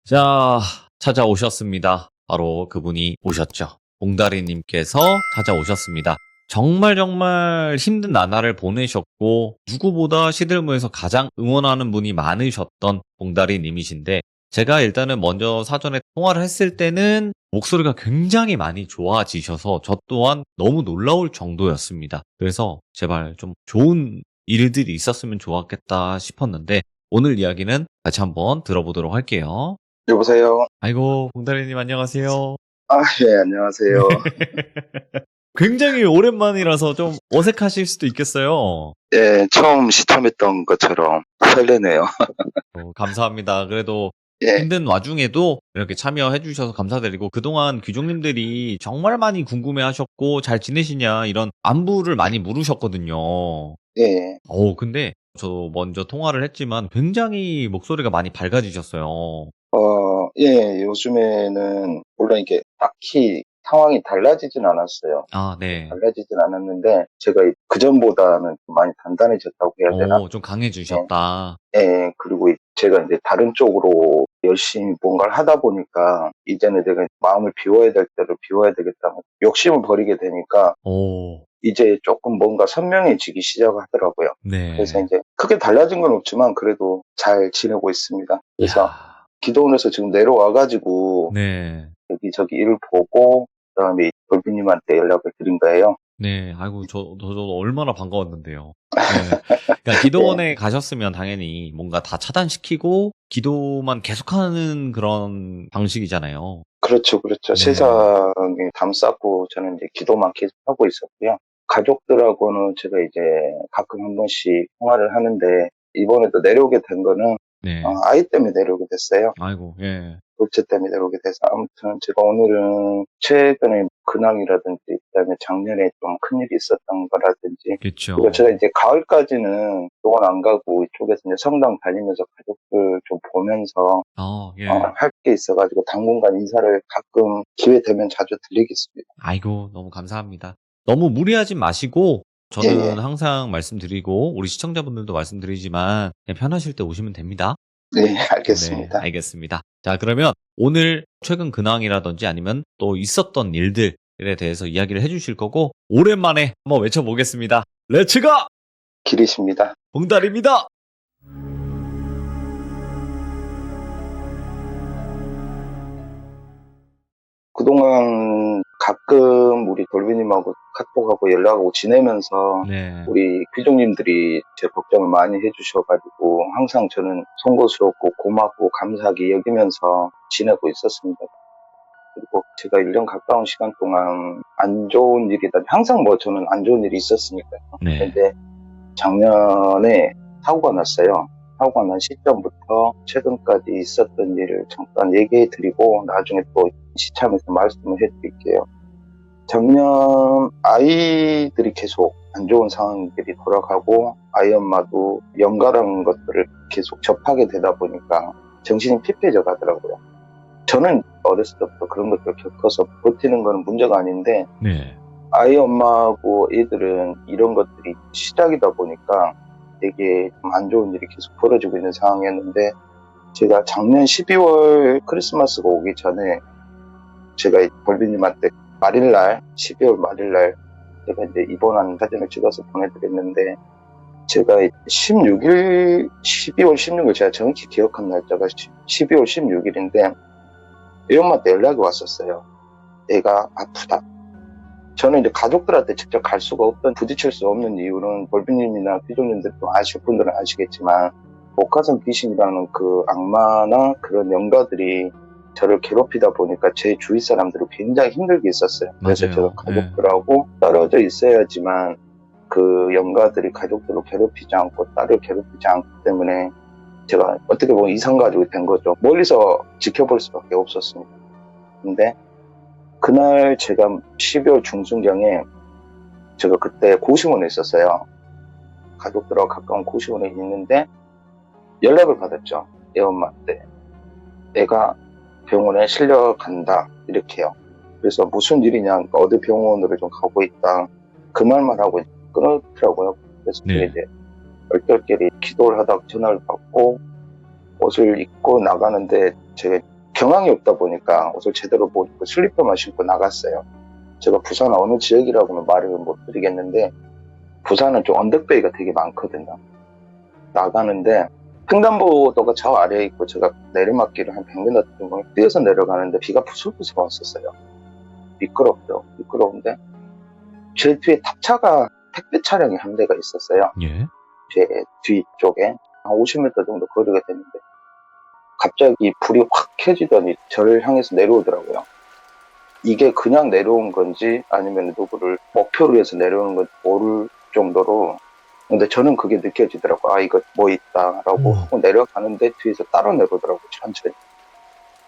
자, 찾아오셨습니다. 바로 그분이 오셨죠. 봉다리님께서 찾아오셨습니다. 정말 힘든 나날을 보내셨고 누구보다 시들무에서 가장 응원하는 분이 많으셨던 봉다리님이신데 제가 일단은 먼저 사전에 통화를 했을 때는 목소리가 굉장히 많이 좋아지셔서 저 또한 너무 놀라울 정도였습니다. 그래서 제발 좀 좋은 일들이 있었으면 좋았겠다 싶었는데 오늘 이야기는 같이 한번 들어보도록 할게요. 여보세요? 아이고, 봉다리님 안녕하세요. 예, 안녕하세요. 굉장히 오랜만이라서 좀 어색하실 수도 있겠어요. 예, 처음 시참했던 것처럼 설레네요. 감사합니다. 그래도 예, 힘든 와중에도 이렇게 참여해 주셔서 감사드리고 그동안 귀족님들이 정말 많이 궁금해 하셨고 잘 지내시냐 이런 안부를 많이 물으셨거든요. 예. 근데 저 먼저 통화를 했지만 굉장히 목소리가 많이 밝아지셨어요. 예, 요즘에는 물론 이게 딱히 상황이 달라지진 않았어요. 아, 네. 달라지진 않았는데, 제가 그전보다는 좀 많이 단단해졌다고 해야 되나? 좀 예, 강해지셨다. 예, 그리고 제가 이제 다른 쪽으로 열심히 뭔가를 하다 보니까, 이제는 내가 마음을 비워야 될 때를 비워야 되겠다. 욕심을 버리게 되니까, 오, 이제 조금 뭔가 선명해지기 시작하더라고요. 그래서 네. 이제 크게 달라진 건 없지만 그래도 잘 지내고 있습니다. 그래서 이야, 기도원에서 지금 내려와가지고 네. 여기저기 일을 보고 그다음에 돌비님한테 연락을 드린 거예요. 네. 아이고, 저도 얼마나 반가웠는데요. 네. 그러니까 예, 기도원에 가셨으면 당연히 뭔가 다 차단시키고 기도만 계속하는 그런 방식이잖아요. 그렇죠, 그렇죠. 네. 세상에 담쌓고 저는 이제 기도만 계속 하고 있었고요. 가족들하고는 제가 이제 가끔 한 번씩 통화를 하는데 이번에도 내려오게 된 거는 네. 아이 때문에 내려오게 됐어요. 아이고, 예. 둘째 때문에 내려오게 돼서 아무튼 제가 오늘은 최근에 근황이라든지 그다음에 작년에 좀 큰일이 있었던 거라든지 그리고 그쵸. 제가 이제 가을까지는 병원 안 가고 이쪽에서 이제 성당 다니면서 가족들 좀 보면서 예. 할 게 있어가지고 당분간 인사를 가끔 기회 되면 자주 드리겠습니다. 아이고, 너무 감사합니다. 너무 무리하지 마시고 저는 예예. 항상 말씀드리고 우리 시청자분들도 말씀드리지만 그냥 편하실 때 오시면 됩니다. 네, 네, 알겠습니다. 알겠습니다. 자, 그러면 오늘 최근 근황이라든지 아니면 또 있었던 일들에 대해서 이야기를 해주실 거고, 오랜만에 한번 외쳐보겠습니다. 렛츠가! 길이십니다. 봉달입니다! 그동안 가끔 우리 돌비님하고 카톡하고 연락하고 지내면서 네, 우리 귀족님들이 제 걱정을 많이 해주셔가지고 항상 저는 송구스럽고 고맙고 감사하게 여기면서 지내고 있었습니다. 그리고 제가 1년 가까운 시간 동안 안 좋은 일이다. 항상 뭐 저는 안 좋은 일이 있었으니까요. 네, 근데 작년에 사고가 났어요. 사고가 난 시점부터 최근까지 있었던 일을 잠깐 얘기해 드리고 나중에 또 시참에서 말씀을 해 드릴게요. 작년 아이들이 계속 안 좋은 상황들이 돌아가고 아이 엄마도 연가라는 것들을 계속 접하게 되다 보니까 정신이 피폐해져 가더라고요. 저는 어렸을 때부터 그런 것들을 겪어서 버티는 건 문제가 아닌데 네, 아이 엄마하고 애들은 이런 것들이 시작이다 보니까 되게 좀 안 좋은 일이 계속 벌어지고 있는 상황이었는데 제가 작년 12월 크리스마스가 오기 전에 제가 벌비님한테 말일날 12월 말일날 제가 이제 입원한 사진을 찍어서 보내드렸는데 제가 16일 12월 16일 제가 정확히 기억한 날짜가 12월 16일인데 애 엄마한테 연락이 왔었어요. 애가 아프다. 저는 이제 가족들한테 직접 갈 수가 없던 부딪힐 수 없는 이유는 벌비님이나 귀족님들도 아실 분들은 아시겠지만 목화성 귀신이라는 그 악마나 그런 영가들이 저를 괴롭히다 보니까 제 주위 사람들을 굉장히 힘들게 했었어요. 그래서 제가 맞아요. 네, 가족들하고 떨어져 있어야지만 그 영가들이 가족들을 괴롭히지 않고 딸을 괴롭히지 않기 때문에 제가 어떻게 보면 이성 가족이 된 거죠. 멀리서 지켜볼 수밖에 없었습니다. 근데 그날 제가 12월 중순경에 제가 그때 고시원에 있었어요. 가족들하고 가까운 고시원에 있는데 연락을 받았죠. 애 엄마한테. 애가 병원에 실려간다. 이렇게요. 그래서 무슨 일이냐. 어디 병원으로 좀 가고 있다. 그 말만 하고 끊었더라고요. 그래서 제가 네, 이제 얼떨결에 기도를 하다가 전화를 받고 옷을 입고 나가는데 제가 경황이 없다 보니까 옷을 제대로 못 입고 슬리퍼만 신고 나갔어요. 제가 부산 어느 지역이라고는 말을 못 드리겠는데 부산은 좀 언덕배기가 되게 많거든요. 나가는데 횡단보도가 저 아래에 있고 제가 내리막길을 한 100m 정도 뛰어서 내려가는데 비가 부슬부슬 왔었어요. 미끄럽죠. 미끄러운데 제 뒤에 탑차가 택배 차량이 한 대가 있었어요. 예. 제 뒤쪽에 한 50m 정도 거리가 됐는데 갑자기 불이 확 켜지더니 저를 향해서 내려오더라고요. 이게 그냥 내려온 건지 아니면 누구를 목표로 해서 내려오는 건지 모를 정도로, 근데 저는 그게 느껴지더라고요. 아, 이거 뭐 있다라고 하고 내려가는데 뒤에서 따로 내려오더라고요. 천천히.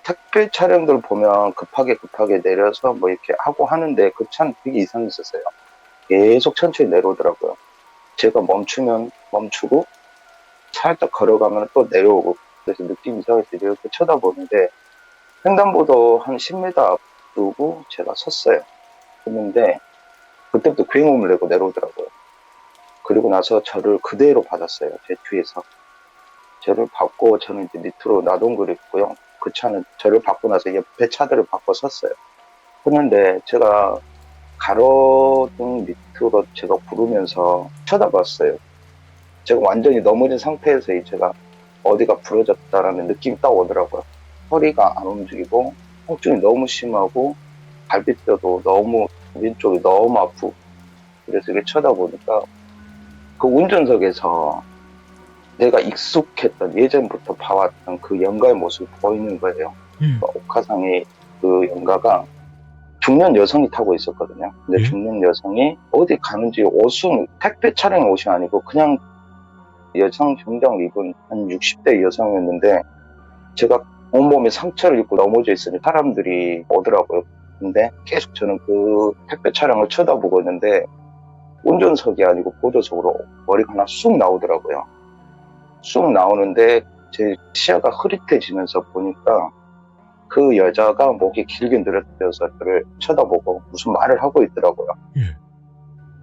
택배 차량들 보면 급하게 내려서 뭐 이렇게 하고 하는데 그 차는 되게 이상했었어요. 계속 천천히 내려오더라고요. 제가 멈추면 멈추고 살짝 걸어가면 또 내려오고, 그래서 느낌이 이상해서 이렇게 쳐다보는데 횡단보도 한 10m 앞두고 제가 섰어요. 했는데 그때부터 굉음을 내고 내려오더라고요. 그리고 나서 저를 그대로 받았어요. 제 뒤에서. 저를 받고 저는 이제 밑으로 나동거렸고요. 그 차는 저를 받고 나서 옆에 차들을 받고 섰어요. 그런데 제가 가로등 밑으로 제가 부르면서 쳐다봤어요. 제가 완전히 넘어진 상태에서 제가 어디가 부러졌다라는 느낌이 딱 오더라고요. 허리가 안 움직이고 통증이 너무 심하고 갈비뼈도 너무 왼쪽이 너무 아프고, 그래서 이렇게 쳐다보니까 그 운전석에서 내가 익숙했던 예전부터 봐왔던 그 연가의 모습이 보이는 거예요. 옥화상에 그 연가가 중년 여성이 타고 있었거든요. 근데 중년 여성이 어디 가는지 옷은 택배 차량 옷이 아니고 그냥 여성 정장을 입은 한 60대 여성이었는데 제가 온몸에 상처를 입고 넘어져 있으니 사람들이 오더라고요. 근데 계속 저는 그 택배 차량을 쳐다보고 있는데 운전석이 아니고 보조석으로 머리가 하나 쑥 나오더라고요. 쑥 나오는데 제 시야가 흐릿해지면서 보니까 그 여자가 목이 길게 늘어뜨려서 저를 쳐다보고 무슨 말을 하고 있더라고요.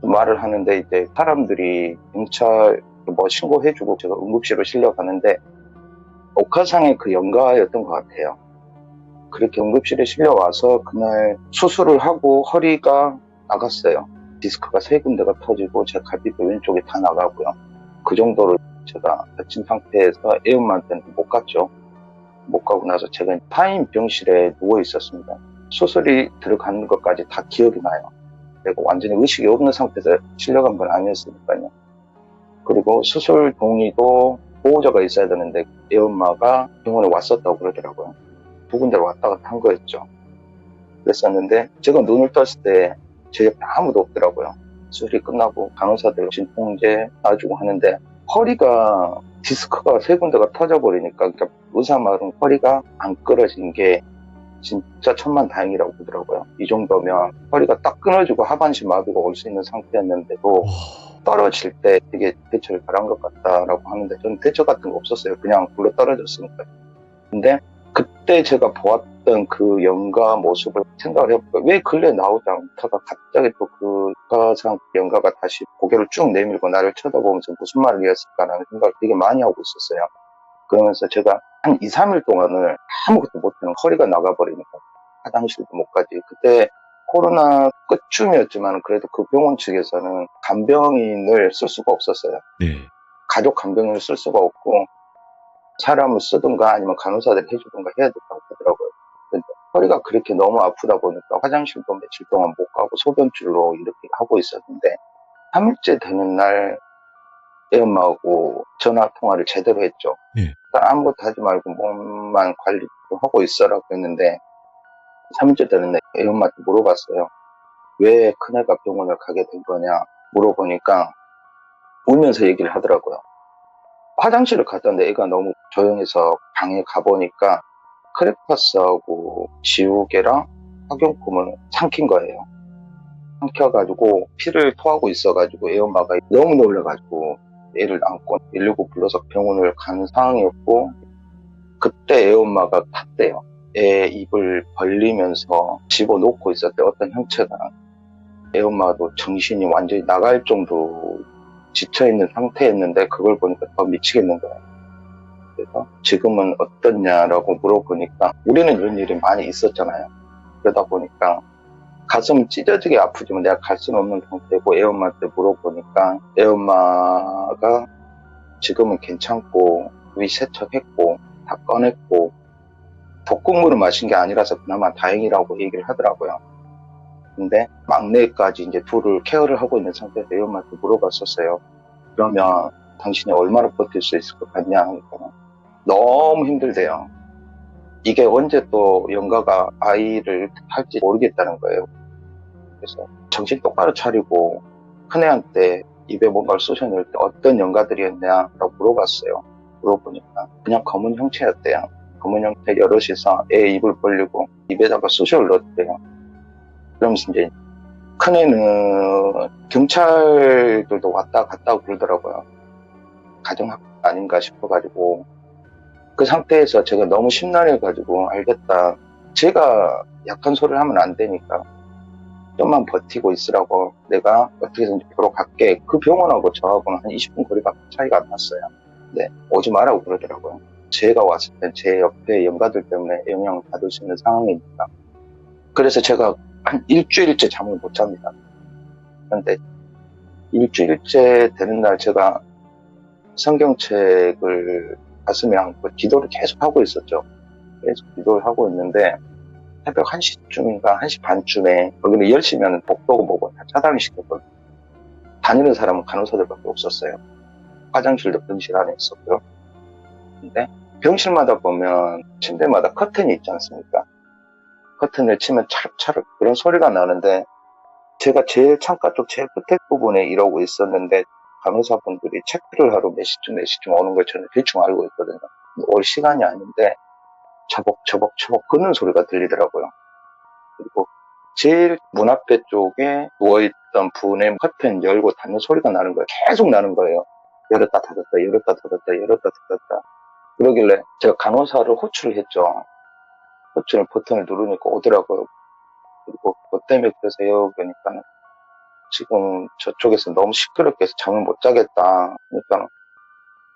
말을 하는데 이제 사람들이 경찰 뭐 신고해주고 제가 응급실로 실려가는데 옥화상의 그 연가였던 것 같아요. 그렇게 응급실에 실려와서 그날 수술을 하고 허리가 나갔어요. 디스크가 3군데가 터지고 제 갈비뼈 왼쪽이 다 나가고요. 그 정도로 제가 다친 상태에서 애엄마한테는 못 갔죠. 못 가고 나서 제가 타인 병실에 누워 있었습니다. 수술이 들어가는 것까지 다 기억이 나요. 내가 완전히 의식이 없는 상태에서 실려간 건 아니었으니까요. 그리고 수술 동의도 보호자가 있어야 되는데 애엄마가 병원에 왔었다고 그러더라고요. 2군데로 왔다 갔다 한 거였죠. 그랬었는데 제가 눈을 떴을 때 제 옆에 아무도 없더라고요. 수술이 끝나고 간호사들 진통제 놔주고 하는데 허리가 디스크가 3군데가 터져버리니까, 그러니까 의사 말은 허리가 안 끊어진 게 진짜 천만다행이라고 그러더라고요. 이 정도면 허리가 딱 끊어지고 하반신 마비가 올 수 있는 상태였는데도 떨어질 때 되게 대처를 잘한 것 같다라고 하는데 저는 대처 같은 거 없었어요. 그냥 굴러 떨어졌으니까. 근데 그때 제가 보았던 그 연가 모습을 생각을 해볼까, 왜 근래 나오지 않다가 갑자기 또 그 가상 연가가 다시 고개를 쭉 내밀고 나를 쳐다보면서 무슨 말을 했을까라는 생각을 되게 많이 하고 있었어요. 그러면서 제가 한 2, 3일 동안을 아무것도 못하는, 허리가 나가버리니까 화장실도 못 가지. 그때 코로나 끝쯤이었지만 그래도 그 병원 측에서는 간병인을 쓸 수가 없었어요. 가족 간병인을 쓸 수가 없고 사람을 쓰든가 아니면 간호사들이 해주든가 해야 된다고 하더라고요. 근데 허리가 그렇게 너무 아프다 보니까 화장실도 며칠 동안 못 가고 소변줄로 이렇게 하고 있었는데 3일째 되는 날 애엄마하고 전화 통화를 제대로 했죠. 그러니까 아무것도 하지 말고 몸만 관리 좀 하고 있어라고 했는데 3일째 되는 날 애엄마한테 물어봤어요. 왜 큰애가 병원을 가게 된 거냐 물어보니까 울면서 얘기를 하더라고요. 화장실을 갔던데 애가 너무 조용해서 방에 가보니까 크레파스하고 지우개랑 학용품을 삼킨 거예요. 삼켜가지고 피를 토하고 있어가지고 애엄마가 너무 놀라가지고 애를 안고 119 불러서 병원을 가는 상황이었고, 그때 애엄마가 탔대요. 애 입을 벌리면서 집어넣고 있었대, 어떤 형체가. 애엄마도 정신이 완전히 나갈 정도 지쳐있는 상태였는데 그걸 보니까 더 미치겠는 거예요. 그래서 지금은 어떻냐라고 물어보니까 우리는 이런 일이 많이 있었잖아요. 그러다 보니까 가슴 찢어지게 아프지만 내가 갈 수는 없는 상태고 애엄마한테 물어보니까 애엄마가 지금은 괜찮고 위 세척했고 다 꺼냈고 독극물을 마신 게 아니라서 그나마 다행이라고 얘기를 하더라고요. 근데 막내까지 이제 둘을 케어를 하고 있는 상태에서 애엄마한테 물어봤었어요. 그러면 당신이 얼마나 버틸 수 있을 것 같냐 하니까 너무 힘들대요. 이게 언제 또 영가가 아이를 할지 모르겠다는 거예요. 그래서 정신 똑바로 차리고 큰애한테 입에 뭔가를 쑤셔넣을 때 어떤 영가들이었냐라고 물어봤어요. 물어보니까 그냥 검은 형체였대요. 검은 형태 여럿이서 애 입을 벌리고 입에다가 쑤셔를 넣었대요. 그러면서 이제 큰애는 경찰들도 왔다 갔다 그러더라고요. 가정학대 아닌가 싶어가지고 그 상태에서 제가 너무 심란해가지고 알겠다. 제가 약한 소리를 하면 안 되니까 좀만 버티고 있으라고 내가 어떻게든지 보러 갈게. 그 병원하고 저하고는 한 20분 거리가 차이가 안 났어요. 네, 오지 말라고 그러더라고요. 제가 왔을 땐 제 옆에 영가들 때문에 영향을 받을 수 있는 상황이니까. 그래서 제가 한 일주일째 잠을 못 잡니다. 그런데 일주일째 되는 날 제가 성경책을 가슴에 안고 기도를 계속 하고 있었죠. 계속 기도를 하고 있는데 새벽 1시쯤인가 1시 반쯤에 거기는 10시면 복도고 뭐고 다 차단을 시켰거든요. 다니는 사람은 간호사들밖에 없었어요. 화장실도 병실 안에 있었고요. 근데 병실마다 보면 침대마다 커튼이 있지 않습니까? 커튼을 치면 차륵차륵 그런 소리가 나는데 제가 제일 창가 쪽 제일 끝에 부분에 이러고 있었는데 간호사분들이 체크를 하러 몇 시쯤 오는 걸 저는 대충 알고 있거든요. 올 시간이 아닌데 처벅처벅 걷는 소리가 들리더라고요. 그리고 제일 문 앞에 쪽에 누워있던 분의 커튼 열고 닫는 소리가 나는 거예요. 계속 나는 거예요. 열었다 닫았다 열었다 닫았다 열었다 닫았다. 그러길래 제가 간호사를 호출을 했죠. 호출을 버튼을 누르니까 오더라고요. 그리고 뭐 때문에 그러세요? 그러니까 지금 저쪽에서 너무 시끄럽게 해서 잠을 못 자겠다. 그러니까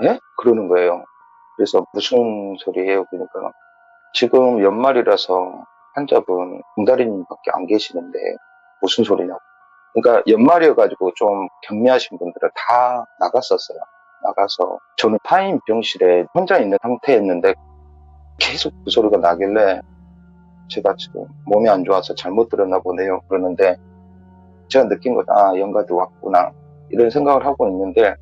예? 그러는 거예요. 그래서 무슨 소리예요? 그러니까 지금 연말이라서 환자분 봉다리님밖에 안 계시는데 무슨 소리냐고. 그러니까 연말이어가지고 좀 격리하신 분들은 다 나갔었어요. 나가서 저는 타인 병실에 혼자 있는 상태였는데 계속 그 소리가 나길래 제가 지금 몸이 안 좋아서 잘못 들었나 보네요. 그러는데 제가 느낀 거죠. 아, 영가도 왔구나. 이런 생각을 하고 있는데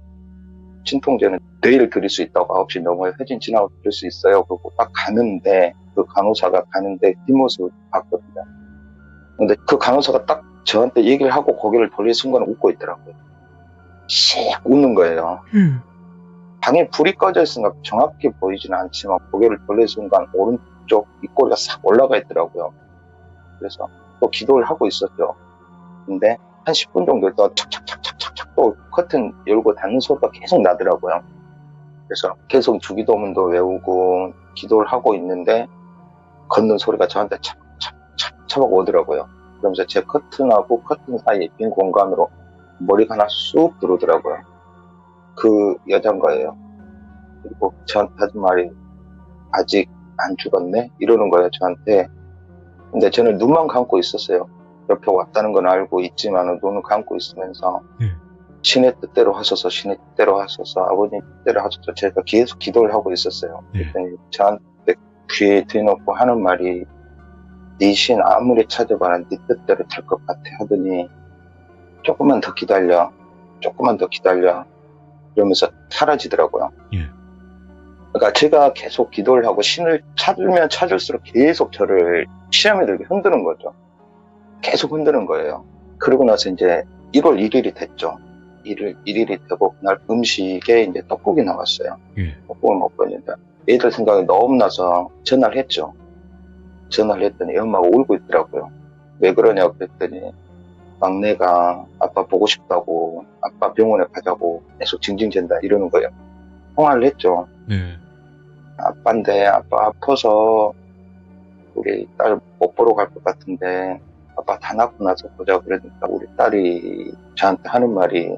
진통제는 내일 드릴 수 있다고 9시 넘어야 회진 지나고 드릴 수 있어요. 그러고 딱 가는데 그 간호사가 가는데 뒷모습을 봤거든요. 근데 그 간호사가 딱 저한테 얘기를 하고 고개를 돌릴 순간 웃고 있더라고요. 씩 웃는 거예요. 방에 불이 꺼져 있으니까 정확히 보이지는 않지만 고개를 돌릴 순간 오른쪽 입꼬리가 싹 올라가 있더라고요. 그래서 또 기도를 하고 있었죠. 근데 한 10분 정도 또 착착착착착 또 커튼 열고 닫는 소리가 계속 나더라고요. 그래서 계속 주기도문도 외우고 기도를 하고 있는데 걷는 소리가 저한테 착착착착 오더라고요. 그러면서 제 커튼하고 커튼 사이에 빈 공간으로 머리가 하나 쑥 들어오더라고요. 그 여잔 거예요. 그리고 저한테 하는 말이 아직 안 죽었네? 이러는 거예요, 저한테. 근데 저는 눈만 감고 있었어요. 옆에 왔다는 건 알고 있지만 눈을 감고 있으면서 신의 뜻대로 하소서, 신의 뜻대로 하소서, 아버님 뜻대로 하소서 제가 계속 기도를 하고 있었어요. 그랬더니 저한테 귀에 대놓고 하는 말이 네 신 아무리 찾아봐라 네 뜻대로 될 것 같아 하더니 조금만 더 기다려 이러면서 사라지더라고요. 그러니까 제가 계속 기도를 하고 신을 찾으면 찾을수록 계속 저를 시험에 들게 흔드는 거죠. 계속 흔드는 거예요. 그러고 나서 이제 1월 1일이 됐죠. 1일이 되고 그날 음식에 이제 떡국이 나왔어요. 떡국을 먹고 있는데 애들 생각이 너무 나서 전화를 했죠. 전화를 했더니 엄마가 울고 있더라고요. 왜 그러냐고 그랬더니 막내가 아빠 보고 싶다고 아빠 병원에 가자고 계속 징징댄다 이러는 거예요. 통화를 했죠. 아빠인데 아빠 아파서 우리 딸 못 보러 갈 것 같은데 아빠 다 낫고 나서 보자. 그러니까 우리 딸이 저한테 하는 말이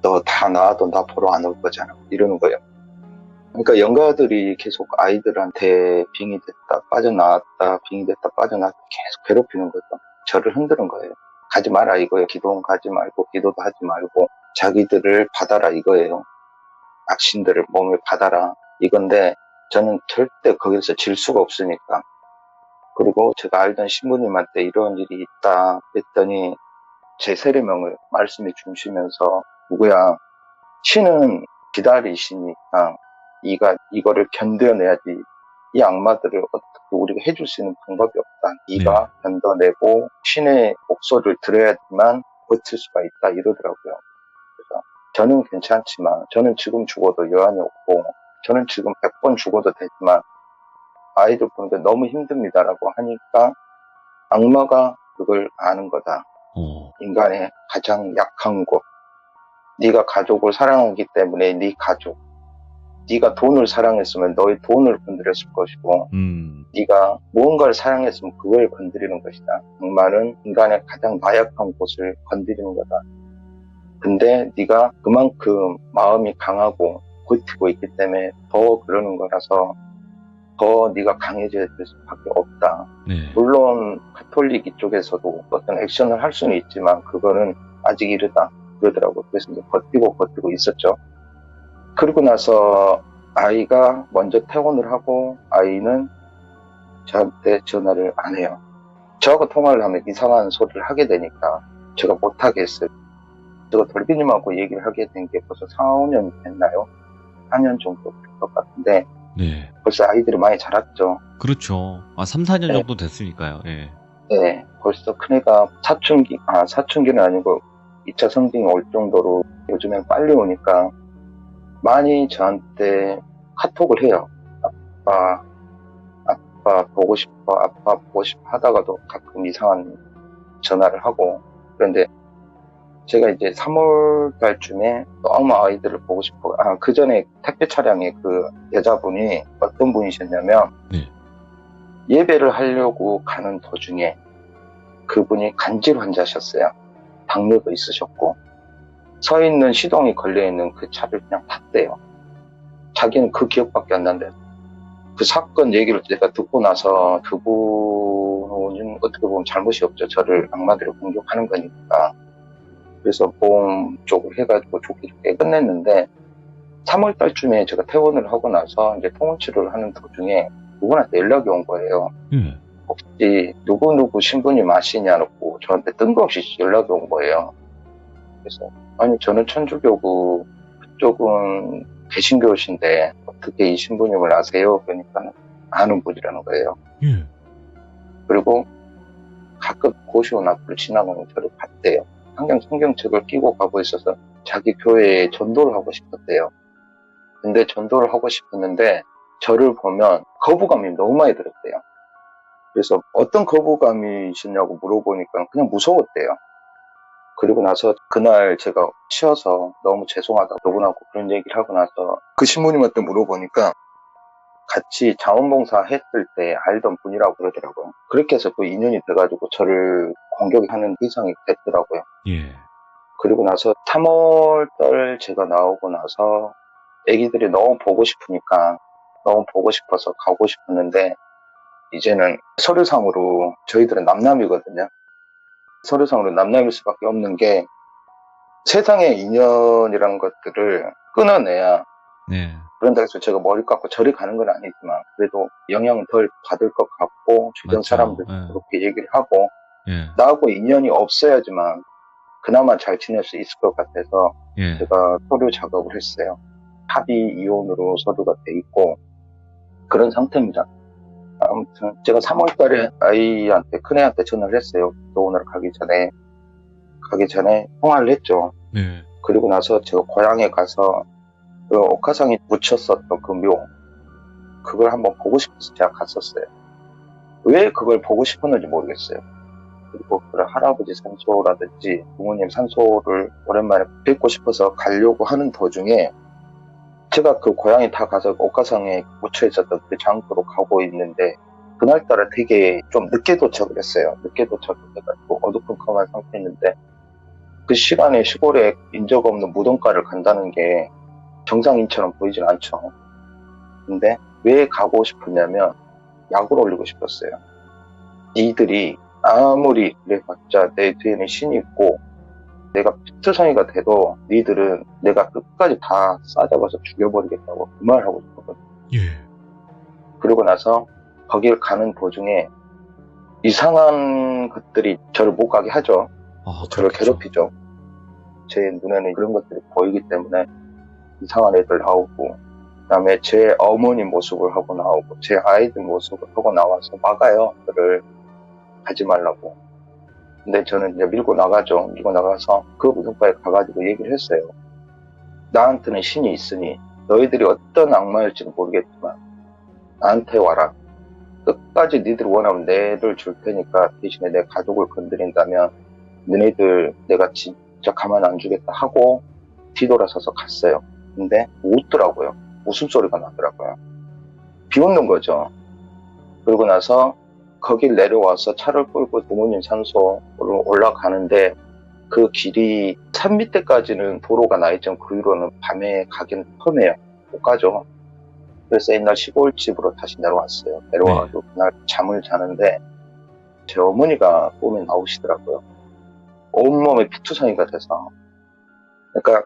너 다 나아도 나 보러 안 올 거잖아 이러는 거예요. 그러니까 영가들이 계속 아이들한테 빙의 됐다 빠져나왔다 빙의 됐다 빠져나왔다 계속 괴롭히는 거죠. 저를 흔드는 거예요. 가지 마라 이거예요. 기도원 가지 말고 기도도 하지 말고 자기들을 받아라 이거예요. 악신들을 몸에 받아라 이건데 저는 절대 거기서 질 수가 없으니까. 그리고 제가 알던 신부님한테 이런 일이 있다 했더니 제 세례명을 말씀해 주시면서 누구야 신은 기다리시니까 이거를 견뎌내야지. 이 악마들을 어떻게 우리가 해줄 수 있는 방법이 없다. 네가 견뎌내고 신의 목소리를 들어야지만 버틸 수가 있다 이러더라고요. 그래서 저는 괜찮지만 저는 지금 죽어도 여한이 없고 저는 지금 100번 죽어도 되지만 아이들 보는데 너무 힘듭니다라고 하니까 악마가 그걸 아는 거다. 인간의 가장 약한 곳. 네가 가족을 사랑하기 때문에 네 가족. 네가 돈을 사랑했으면 너의 돈을 건드렸을 것이고 네가 무언가를 사랑했으면 그걸 건드리는 것이다. 악마는 인간의 가장 나약한 곳을 건드리는 거다. 근데 네가 그만큼 마음이 강하고 버티고 있기 때문에 더 그러는 거라서 더 네가 강해져야 될 수밖에 없다. 물론 가톨릭 이쪽에서도 어떤 액션을 할 수는 있지만 그거는 아직 이르다 그러더라고요. 그래서 이제 버티고 있었죠. 그러고 나서 아이가 먼저 퇴원을 하고 아이는 저한테 전화를 안 해요. 저하고 통화를 하면 이상한 소리를 하게 되니까 제가 못하게 했어요. 제가 돌비님하고 얘기를 하게 된 게 벌써 4, 5년 됐나요? 4년 정도 될 것 같은데 벌써 아이들이 많이 자랐죠. 그렇죠. 3, 4년 정도 됐으니까요. 네, 벌써 큰애가 사춘기는 아니고 2차 성징이 올 정도로 요즘엔 빨리 오니까 많이 저한테 카톡을 해요. 아빠 보고 싶어 하다가도 가끔 이상한 전화를 하고. 그런데 제가 이제 3월 달쯤에 너무 아이들을 보고 싶어. 그 전에 택배 차량에 그 여자분이 어떤 분이셨냐면 예배를 하려고 가는 도중에 그분이 간질 환자셨어요. 당뇨도 있으셨고 서 있는 시동이 걸려있는 그 차를 그냥 탔대요. 자기는 그 기억밖에 안 난대요. 그 사건 얘기를 제가 듣고 나서 그분은 어떻게 보면 잘못이 없죠. 저를 악마들이 공격하는 거니까. 그래서 보험 쪽을 해가지고 좋게 끝냈는데 3월 달쯤에 제가 퇴원을 하고 나서 이제 통원 치료를 하는 도중에 누구한테 연락이 온 거예요. 혹시 누구 신부님 아시냐고 저한테 뜬금없이 연락이 온 거예요. 그래서 아니 저는 천주교고 그쪽은 개신교신데 어떻게 이 신부님을 아세요? 그러니까 아는 분이라는 거예요. 그리고 가끔 고시원 앞을 지나가면 저를 봤대요. 항상 성경책을 끼고 가고 있어서 자기 교회에 전도를 하고 싶었대요. 근데 전도를 하고 싶었는데 저를 보면 거부감이 너무 많이 들었대요. 그래서 어떤 거부감이시냐고 물어보니까 그냥 무서웠대요. 그리고 나서 그날 제가 쉬어서 너무 죄송하다 그분하고 그런 얘기를 하고 나서 그 신부님한테 물어보니까 같이 자원봉사 했을 때 알던 분이라고 그러더라고요. 그렇게 해서 그 인연이 돼가지고 저를 공격하는 대상이 됐더라고요. 그리고 나서 3월달 제가 나오고 나서 애기들이 너무 보고 싶으니까 너무 보고 싶어서 가고 싶었는데 이제는 서류상으로 저희들은 남남이거든요. 서류상으로 남남일 수밖에 없는 게 세상의 인연이라는 것들을 끊어내야 그런다 해서 제가 머리 깎고 저리 가는 건 아니지만 그래도 영향을 덜 받을 것 같고 주변 사람들도 그렇게 얘기를 하고 나하고 인연이 없어야지만 그나마 잘 지낼 수 있을 것 같아서 제가 서류 작업을 했어요. 합의 이혼으로 서류가 돼 있고 그런 상태입니다. 아무튼 제가 3월 달에 아이한테 큰애한테 전화를 했어요. 교원으로 가기 전에 통화를 했죠. 그리고 나서 제가 고향에 가서 그 옥화상에 묻혔었던 그 묘 그걸 한번 보고 싶어서 제가 갔었어요. 왜 그걸 보고 싶었는지 모르겠어요. 그리고 그 할아버지 산소라든지 부모님 산소를 오랜만에 뵙고 싶어서 가려고 하는 도중에 제가 그 고향에 다 가서 옥화상에 묻혀 있었던 그 장소로 가고 있는데 그날따라 되게 좀 늦게 도착을 했어요. 늦게 도착을 해가지고 어두컴컴한 상태였는데 그 시간에 시골에 인적 없는 무덤가를 간다는 게 정상인처럼 보이진 않죠. 근데 왜 가고 싶었냐면 약을 올리고 싶었어요. 니들이 아무리 그래봤자 내 뒤에는 신이 있고 내가 피투성이가 돼도 니들은 내가 끝까지 다 싸잡아서 죽여버리겠다고 그 말을 하고 싶었거든요. 예. 그리고 나서 거길 가는 도중에 이상한 것들이 저를 못 가게 하죠. 아, 저를 그렇겠죠. 괴롭히죠. 제 눈에는 그런 것들이 보이기 때문에 이상한 애들 나오고, 그다음에 제 어머니 모습을 하고 나오고 제 아이들 모습을 하고 나와서 막아요. 저를 가지 말라고. 근데 저는 이제 밀고 나가죠. 밀고 나가서 그 무덤가에 가가지고 얘기를 했어요. 나한테는 신이 있으니 너희들이 어떤 악마일지는 모르겠지만 나한테 와라. 끝까지 니들 원하면 내를 줄 테니까 대신에 내 가족을 건드린다면 너네들 내가 진짜 가만 안 주겠다 하고 뒤돌아서서 갔어요. 근데 웃더라고요. 웃음소리가 나더라고요. 비웃는 거죠. 그러고 나서 거길 내려와서 차를 끌고 부모님 산소로 올라가는데 그 길이 산 밑에까지는 도로가 나 있지만 그 위로는 밤에 가기는 험해요. 못 가죠. 그래서 옛날 시골집으로 다시 내려왔어요. 내려와가지고 그날 잠을 자는데 제 어머니가 꿈에 나오시더라고요. 온몸에 피투성이가 돼서. 그러니까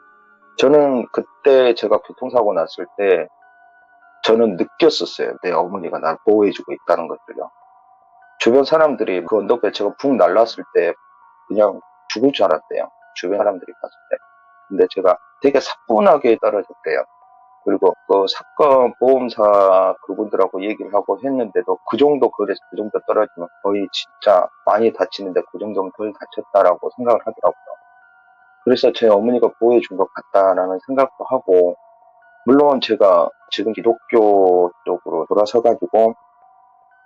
저는 그때 제가 교통사고 났을 때 저는 느꼈었어요. 내 어머니가 날 보호해주고 있다는 것들요. 주변 사람들이 그 언덕배 제가 붕 날랐을 때 그냥 죽을 줄 알았대요. 주변 사람들이 봤을 때. 근데 제가 되게 사뿐하게 떨어졌대요. 그리고 그 사건 보험사 그분들하고 얘기를 하고 했는데도 그 정도 그래서 그 정도 떨어지면 거의 진짜 많이 다치는데 그 정도면 덜 다쳤다라고 생각을 하더라고요. 그래서 제 어머니가 보호해준 것 같다라는 생각도 하고, 물론 제가 지금 기독교 쪽으로 돌아서가지고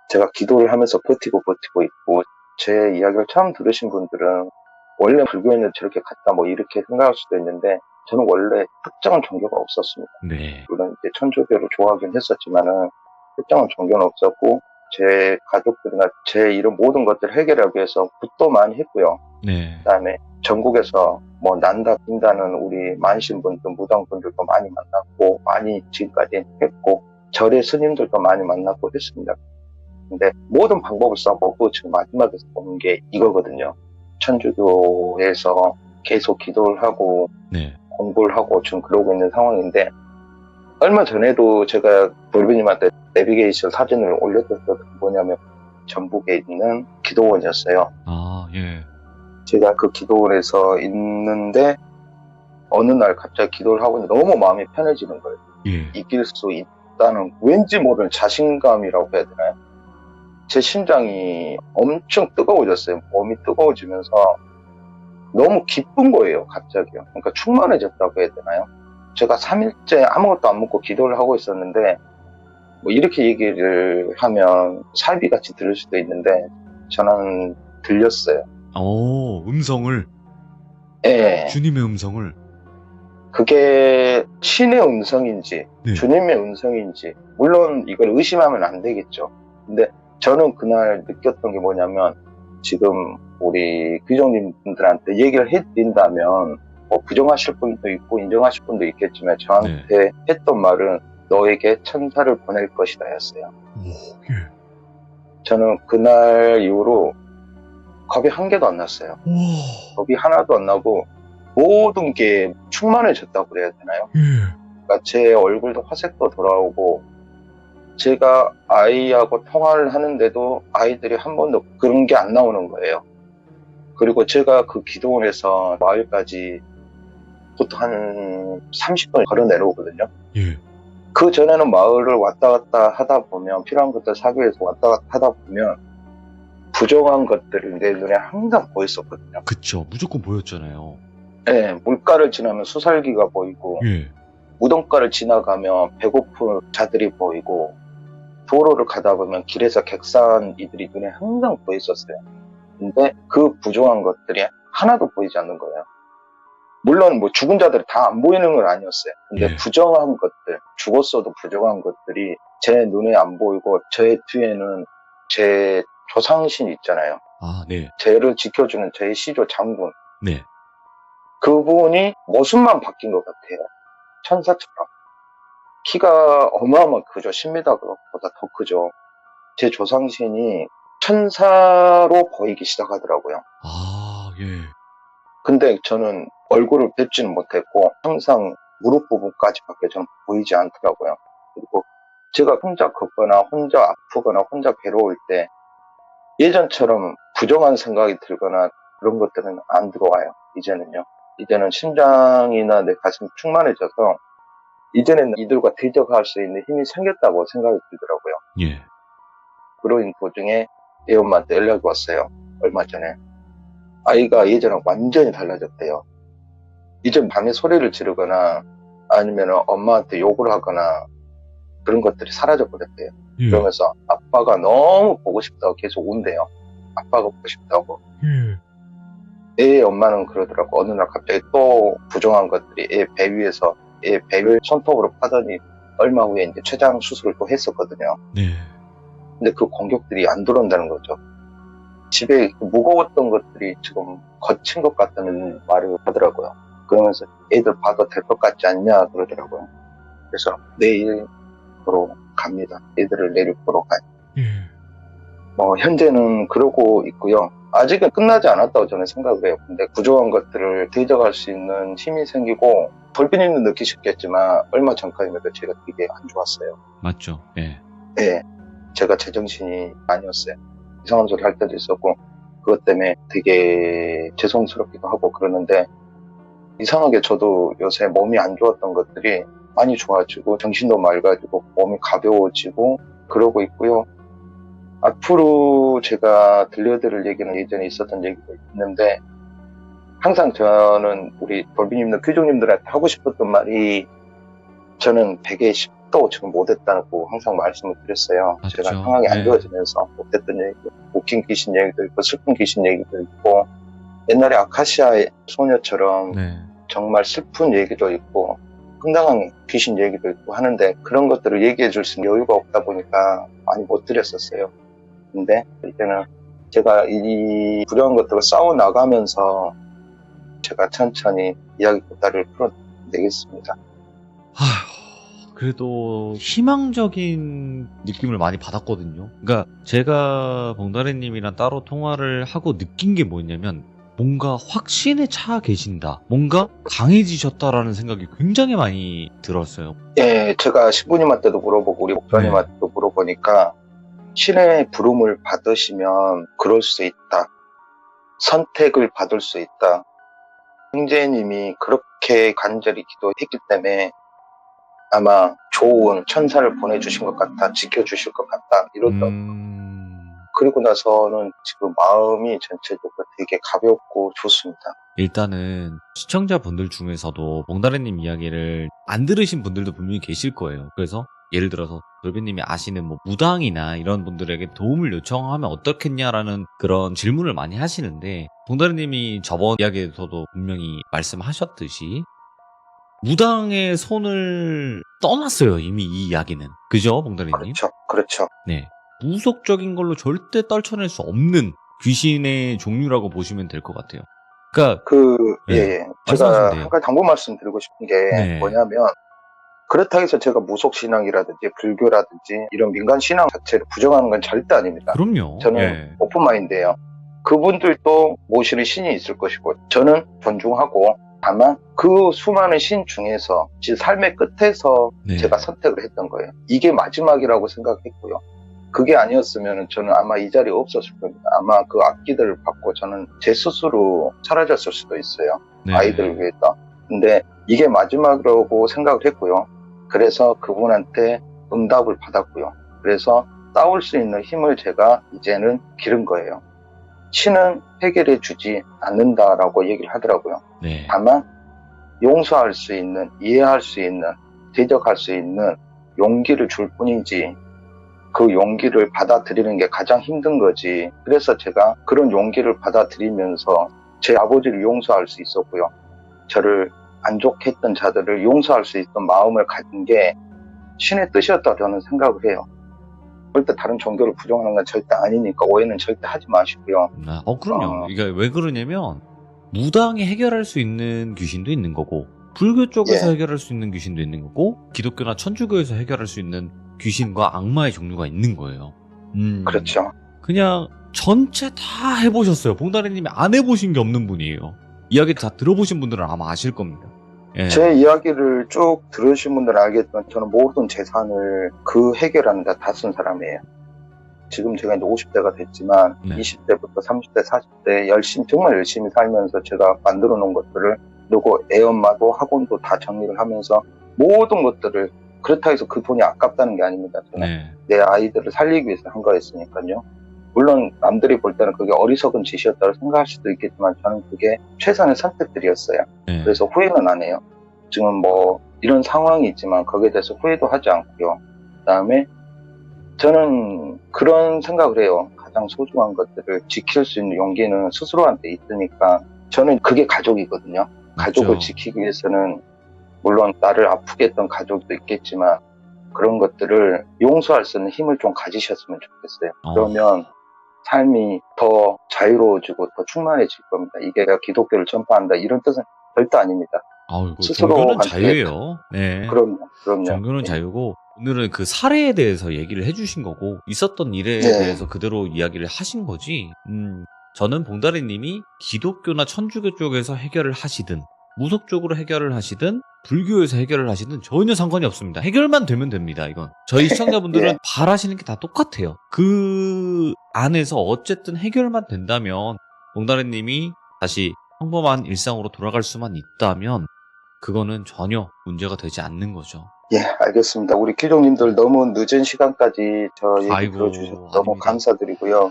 제가 기도를 하면서 버티고 있고, 제 이야기를 처음 들으신 분들은 원래 불교에는 저렇게 갔다 뭐 이렇게 생각할 수도 있는데 저는 원래 특정한 종교가 없었습니다. 네. 물론 이제 천주교를 좋아하긴 했었지만은 특정한 종교는 없었고 제 가족들이나 제 이런 모든 것들을 해결하기 위해서 굿도 많이 했고요. 네. 그다음에 전국에서 뭐 난다 빈다는 우리 만신분들 무당분들도 많이 만났고 많이 지금까지 했고 절의 스님들도 많이 만났고 했습니다. 근데 모든 방법을 써보고 지금 마지막에 본 게 이거거든요. 천주교에서 계속 기도를 하고 네. 공부를 하고 지금 그러고 있는 상황인데, 얼마 전에도 제가 돌비님한테 내비게이션 사진을 올렸던 게 뭐냐면 전북에 있는 기도원이었어요. 아, 예. 제가 그 기도원에서 있는데 어느 날 갑자기 기도를 하고 있는데 너무 마음이 편해지는 거예요. 예. 이길 수 있다는 왠지 모르는 자신감이라고 해야 되나요? 제 심장이 엄청 뜨거워졌어요. 몸이 뜨거워지면서 너무 기쁜 거예요, 갑자기요. 그러니까 충만해졌다고 해야 되나요? 제가 3일째 아무것도 안 먹고 기도를 하고 있었는데, 뭐 이렇게 얘기를 하면 살비같이 들릴 수도 있는데, 저는 들렸어요. 오, 음성을. 예. 주님의 음성을. 그게 신의 음성인지, 네. 주님의 음성인지, 물론 이걸 의심하면 안 되겠죠. 근데 저는 그날 느꼈던 게 뭐냐면, 지금 우리 귀정님들한테 얘기를 해드린다면 뭐 부정하실 분도 있고 인정하실 분도 있겠지만 저한테 했던 말은 너에게 천사를 보낼 것이다 였어요. 오, 예. 저는 그날 이후로 겁이 한 개도 안 났어요. 와. 겁이 하나도 안 나고 모든 게 충만해졌다고 그래야 되나요? 예. 그러니까 제 얼굴도 화색도 돌아오고, 제가 아이하고 통화를 하는데도 아이들이 한 번도 그런 게 안 나오는 거예요. 그리고 제가 그 기도원에서 마을까지 보통 한 30분 걸어 내려오거든요. 예. 그 전에는 마을을 왔다 갔다 하다 보면, 필요한 것들 사기 위해서 왔다 갔다 하다 보면 부정한 것들이 내 눈에 항상 보였었거든요. 그쵸. 무조건 보였잖아요. 네, 물가를 지나면 수살기가 보이고, 예. 무덤가를 지나가면 배고픈 자들이 보이고, 도로를 가다 보면 길에서 객사한 이들이 눈에 항상 보였었어요. 근데 그 부정한 것들이 하나도 보이지 않는 거예요. 물론 뭐 죽은 자들이 다 안 보이는 건 아니었어요. 근데 예. 부정한 것들, 죽었어도 부정한 것들이 제 눈에 안 보이고, 제 뒤에는 제 조상신 있잖아요. 아, 네. 저를 지켜주는 제 시조 장군. 네. 그분이 모습만 바뀐 것 같아요. 천사처럼. 키가 어마어마하게 크죠. 10m보다 더 크죠. 제 조상신이 천사로 보이기 시작하더라고요. 아, 예. 근데 저는 얼굴을 뵙지는 못했고 항상 무릎 부분까지밖에 저는 보이지 않더라고요. 그리고 제가 혼자 걷거나 혼자 아프거나 혼자 괴로울 때 예전처럼 부정한 생각이 들거나 그런 것들은 안 들어와요. 이제는요. 이제는 심장이나 내 가슴이 충만해져서 이제는 이들과 대적할 수 있는 힘이 생겼다고 생각이 들더라고요. 예. 그런 도중에 애 엄마한테 연락이 왔어요. 얼마 전에. 아이가 예전랑 완전히 달라졌대요. 이젠 밤에 소리를 지르거나 아니면 엄마한테 욕을 하거나 그런 것들이 사라져버렸대요. 예. 그러면서 아빠가 너무 보고 싶다고 계속 운대요. 아빠가 보고 싶다고. 예. 애 엄마는 그러더라고. 어느 날 갑자기 또 부정한 것들이 애 배 위에서 애 배를 손톱으로 파더니 얼마 후에 이제 췌장 수술을 또 했었거든요. 네. 근데 그 공격들이 안 들어온다는 거죠. 집에 무거웠던 것들이 지금 거친 것 같다는 말을 하더라고요. 그러면서 애들 봐도 될 것 같지 않냐 그러더라고요. 그래서 내일 보러 갑니다. 애들을 내일 보러 가요. 예. 현재는 그러고 있고요. 아직은 끝나지 않았다고 저는 생각을 해요. 근데 부족한 것들을 대적할 수 있는 힘이 생기고 돌비님도 느끼셨겠지만 얼마 전까지만 해도 제가 되게 안 좋았어요. 맞죠. 예. 네, 제가 제정신이 아니었어요. 이상한 소리 할 때도 있었고 그것 때문에 되게 죄송스럽기도 하고 그러는데 이상하게 저도 요새 몸이 안 좋았던 것들이 많이 좋아지고 정신도 맑아지고 몸이 가벼워지고 그러고 있고요. 앞으로 제가 들려드릴 얘기는 예전에 있었던 얘기도 있는데 항상 저는 우리 돌비님들 귀족님들한테 하고 싶었던 말이 저는 100에 10도 지금 못했다고 항상 말씀을 드렸어요. 맞죠. 제가 상황이 안 네. 좋아지면서 못했던 얘기도 웃긴 귀신 얘기도 있고 슬픈 귀신 얘기도 있고 옛날에 아카시아 소녀처럼 네. 정말 슬픈 얘기도 있고 황당한 귀신 얘기도 있고 하는데 그런 것들을 얘기해 줄 수 있는 여유가 없다 보니까 많이 못 드렸었어요. 근데 이제는 제가 이 불행한 것들과 싸워 나가면서 제가 천천히 이야기 보따리를 풀어내겠습니다. 그래도 희망적인 느낌을 많이 받았거든요. 그러니까 제가 봉다리님이랑 따로 통화를 하고 느낀 게 뭐냐면 뭔가 확신에 차 계신다. 뭔가 강해지셨다라는 생각이 굉장히 많이 들었어요. 예, 제가 신부님한테도 물어보고 우리 목사님한테도 물어보니까 신의 부름을 받으시면 그럴 수 있다. 선택을 받을 수 있다. 형제님이 그렇게 간절히 기도했기 때문에 아마 좋은 천사를 보내주신 것 같다. 지켜주실 것 같다. 이러더라고요. 그리고 나서는 지금 마음이 전체적으로 되게 가볍고 좋습니다. 일단은 시청자분들 중에서도 봉다리님 이야기를 안 들으신 분들도 분명히 계실 거예요. 그래서 예를 들어서 돌비님이 아시는 뭐 무당이나 이런 분들에게 도움을 요청하면 어떻겠냐라는 그런 질문을 많이 하시는데 봉다리님이 저번 이야기에서도 분명히 말씀하셨듯이 무당의 손을 떠났어요. 이미 이 이야기는. 그죠, 봉다리님? 그렇죠. 네. 무속적인 걸로 절대 떨쳐낼 수 없는 귀신의 종류라고 보시면 될 것 같아요. 그러니까 예. 제가 한 가지 당부 말씀드리고 싶은 게 뭐냐면 그렇다고 해서 제가 무속 신앙이라든지 불교라든지 이런 민간 신앙 자체를 부정하는 건 절대 아닙니다. 그럼요. 저는 오픈마인드예요. 그분들도 모시는 신이 있을 것이고 저는 존중하고 다만 그 수많은 신 중에서 제 삶의 끝에서 제가 선택을 했던 거예요. 이게 마지막이라고 생각했고요. 그게 아니었으면 저는 아마 이 자리에 없었을 겁니다. 아마 그 악기들을 받고 저는 제 스스로 사라졌을 수도 있어요. 아이들을 위해서. 근데 이게 마지막이라고 생각을 했고요. 그래서 그분한테 응답을 받았고요. 그래서 싸울 수 있는 힘을 제가 이제는 기른 거예요. 신은 해결해 주지 않는다라고 얘기를 하더라고요. 다만 용서할 수 있는, 이해할 수 있는, 대적할 수 있는 용기를 줄 뿐이지 그 용기를 받아들이는 게 가장 힘든 거지. 그래서 제가 그런 용기를 받아들이면서 제 아버지를 용서할 수 있었고요. 저를 안 좋게 했던 자들을 용서할 수 있던 마음을 가진 게 신의 뜻이었다고 저는 생각을 해요. 절대 다른 종교를 부정하는 건 절대 아니니까 오해는 절대 하지 마시고요. 그럼요. 이게 왜 그러냐면 무당이 해결할 수 있는 귀신도 있는 거고 불교 쪽에서 예. 해결할 수 있는 귀신도 있는 거고 기독교나 천주교에서 해결할 수 있는 귀신과 악마의 종류가 있는 거예요. 그렇죠. 그냥 전체 다 해보셨어요. 봉다리님이 안 해보신 게 없는 분이에요. 이야기 다 들어보신 분들은 아마 아실 겁니다. 예. 제 이야기를 쭉 들으신 분들은 알겠지만 저는 모든 재산을 그 해결하는 데 다 쓴 사람이에요. 지금 제가 이제 50대가 됐지만 네. 20대부터 30대, 40대 정말 열심히 살면서 제가 만들어 놓은 것들을 그리고 애 엄마도 학원도 다 정리를 하면서 모든 것들을 그렇다 해서 그 돈이 아깝다는 게 아닙니다. 저는 네. 내 아이들을 살리기 위해서 한 거였으니까요. 물론 남들이 볼 때는 그게 어리석은 짓이었다고 생각할 수도 있겠지만 저는 그게 최선의 선택들이었어요. 네. 그래서 후회는 안 해요. 지금 뭐 이런 상황이 있지만 거기에 대해서 후회도 하지 않고요. 그다음에 저는 그런 생각을 해요. 가장 소중한 것들을 지킬 수 있는 용기는 스스로한테 있으니까 저는 그게 가족이거든요. 가족을 맞죠. 지키기 위해서는 물론 나를 아프게 했던 가족도 있겠지만 그런 것들을 용서할 수 있는 힘을 좀 가지셨으면 좋겠어요. 그러면 삶이 더 자유로워지고 더 충만해질 겁니다. 이게 내가 기독교를 전파한다 이런 뜻은 절대 아닙니다. 아이고, 스스로한테- 종교는 자유예요. 네. 그럼요. 종교는 예. 자유고 오늘은 그 사례에 대해서 얘기를 해주신 거고 있었던 일에 네. 대해서 그대로 이야기를 하신 거지. 저는 봉다리님이 기독교나 천주교 쪽에서 해결을 하시든 무속적으로 해결을 하시든 불교에서 해결을 하시든 전혀 상관이 없습니다. 해결만 되면 됩니다. 이건 저희 시청자분들은 예. 바라시는 게 다 똑같아요. 그 안에서 어쨌든 해결만 된다면 봉다리님이 다시 평범한 일상으로 돌아갈 수만 있다면 그거는 전혀 문제가 되지 않는 거죠. 예, 알겠습니다. 우리 기종님들 너무 늦은 시간까지 저 얘기 아이고, 들어주셔서 너무 아닙니다. 감사드리고요.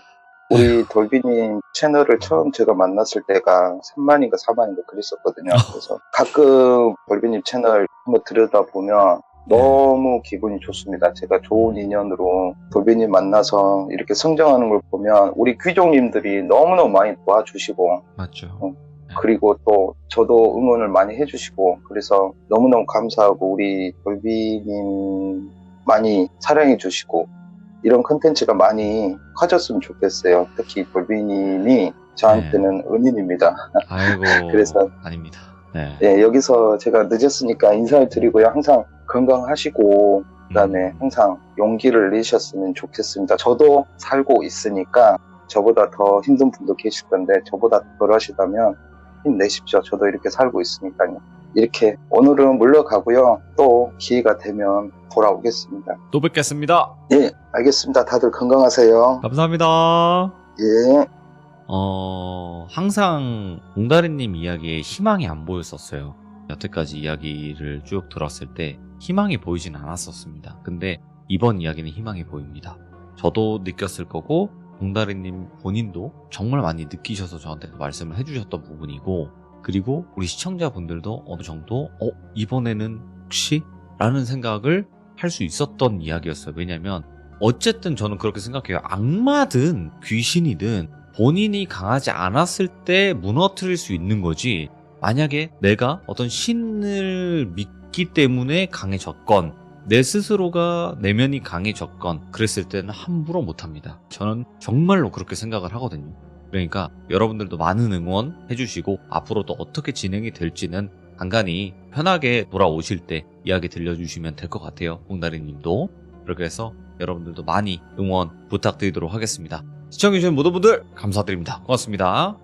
우리 돌비님 채널을 처음 제가 만났을 때가 3만인가 4만인가 그랬었거든요. 그래서 가끔 돌비님 채널 한번 들여다보면 너무 기분이 좋습니다. 제가 좋은 인연으로 돌비님 만나서 이렇게 성장하는 걸 보면 우리 귀종님들이 너무너무 많이 도와주시고 맞죠. 그리고 또 저도 응원을 많이 해주시고 그래서 너무너무 감사하고 우리 돌비님 많이 사랑해 주시고 이런 컨텐츠가 많이 커졌으면 좋겠어요. 특히 돌비님이 저한테는 은인입니다. 아이고, 그래서 아닙니다. 네. 예, 여기서 제가 늦었으니까 인사를 드리고요. 항상 건강하시고 그다음에 항상 용기를 내셨으면 좋겠습니다. 저도 살고 있으니까 저보다 더 힘든 분도 계실 건데 저보다 덜 하시다면 힘내십시오. 저도 이렇게 살고 있으니까요. 이렇게 오늘은 물러가고요. 또 기회가 되면 돌아오겠습니다. 또 뵙겠습니다. 예, 알겠습니다. 다들 건강하세요. 감사합니다. 예. 항상 봉다리님 이야기에 희망이 안 보였었어요. 여태까지 이야기를 쭉 들었을 때 희망이 보이진 않았었습니다. 근데 이번 이야기는 희망이 보입니다. 저도 느꼈을 거고 봉다리님 본인도 정말 많이 느끼셔서 저한테 말씀을 해주셨던 부분이고 그리고 우리 시청자분들도 어느 정도 이번에는 혹시? 라는 생각을 할 수 있었던 이야기였어요. 왜냐면 어쨌든 저는 그렇게 생각해요. 악마든 귀신이든 본인이 강하지 않았을 때 무너뜨릴 수 있는 거지 만약에 내가 어떤 신을 믿기 때문에 강해졌건 내 스스로가 내면이 강해졌건 그랬을 때는 함부로 못합니다. 저는 정말로 그렇게 생각을 하거든요. 그러니까 여러분들도 많은 응원 해주시고 앞으로도 어떻게 진행이 될지는 간간히 편하게 돌아오실 때 이야기 들려주시면 될 것 같아요. 봉다리님도. 그렇게 해서 여러분들도 많이 응원 부탁드리도록 하겠습니다. 시청해주신 모든 분들 감사드립니다. 고맙습니다.